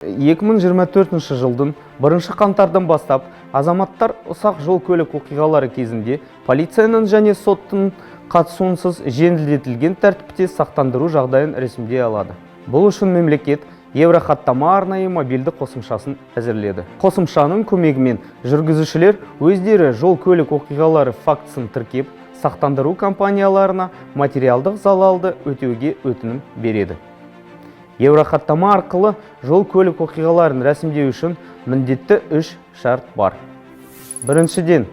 2024 жылдың 1 қаңтардан бастап азаматтар ұсақ жол көлік оқиғалары кезінде полицияның және соттың қатысуынсыз жеңілдетілген тәртіпте сақтандыру жағдайын ресімдей алады. Бұл үшін мемлекет Еврохаттама арнайы мобильді қосымшасын әзірледі. Қосымшаның көмегімен жүргізушілер өздері жол көлік оқиғалары фактісін тіркеп, сақтандыру компанияларына материалдық залалды өтеуге өтінім береді. Еврохаттама арқылы жол көлік оқиғаларын рәсімдеу үшін міндетті 3 шарт бар. Біріншіден,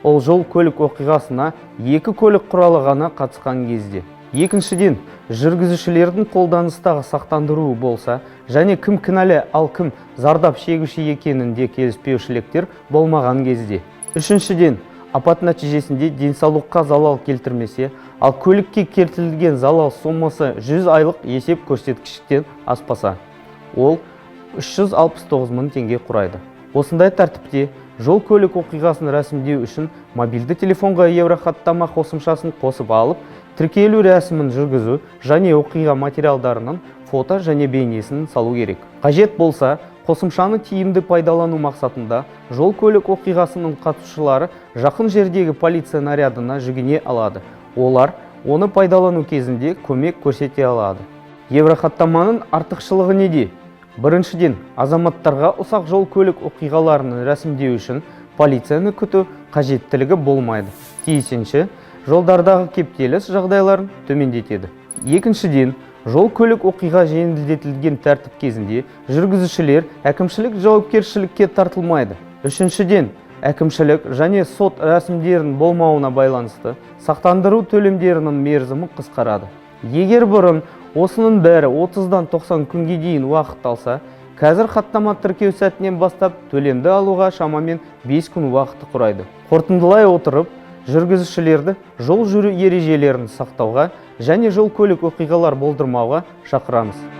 ол жол көлік оқиғасына 2 көлік құралы ғана қатысқан кезде. Екіншіден, жүргізушілердің қолданыстағы сақтандыруы болса, және кім кінәлі, ал кім зардап шегуші екенінде келіспеушіліктер болмаған кезде. Үшіншіден, апат нәтижесінде денсаулыққа залал келтірмесе, ал көлікке келтірілген залал сомасы 100 айлық есеп көрсеткіштен аспаса, ол 369 мың теңге құрайды. Осындай тәртіпте жол көлік оқиғасын рәсімдеу үшін мобильді телефонға Еврохаттама қосымшасын қосып алып, тіркелу рәсімін жүргізу және оқиға материалдарының фото және бейнесін салу керек. Қажет болса, қосымшаны тиімді пайдалану мақсатында жол көлік оқиғасының қатысушылары жақын жердегі полиция нарядына жүгіне алады. Олар оны пайдалану кезінде көмек көрсете алады. Еврохаттаманың артықшылығы неде? Біріншіден, азаматтарға ұсақ жол көлік оқиғаларын рәсімдеу үшін полицияны күту қажеттілігі болмайды. Тиісінше, жолдардағы кептеліс жағдайларын төмендетеді. Екіншіден, жол көлік оқиға жеңілдетілген тәртіп кезінде жүргізушілер әкімшілік жауапкершілікке тартылмайды. Үшіншіден, әкімшілік және сот рәсімдерінің болмауына байланысты сақтандыру төлемдерінің мерзімі қысқарады. Егер бұрын осының бәрі 30-дан 90 күнге дейін уақыт алса, қазір хаттама тіркеу сәтінен бастап төлемді алуға шамамен 5 күн уақыты құрайды. Қорытындылай отырып, жүргізушілерді жол жүру ережелерін сақтауға және жол көлік оқиғалар болдырмауға шақырамыз.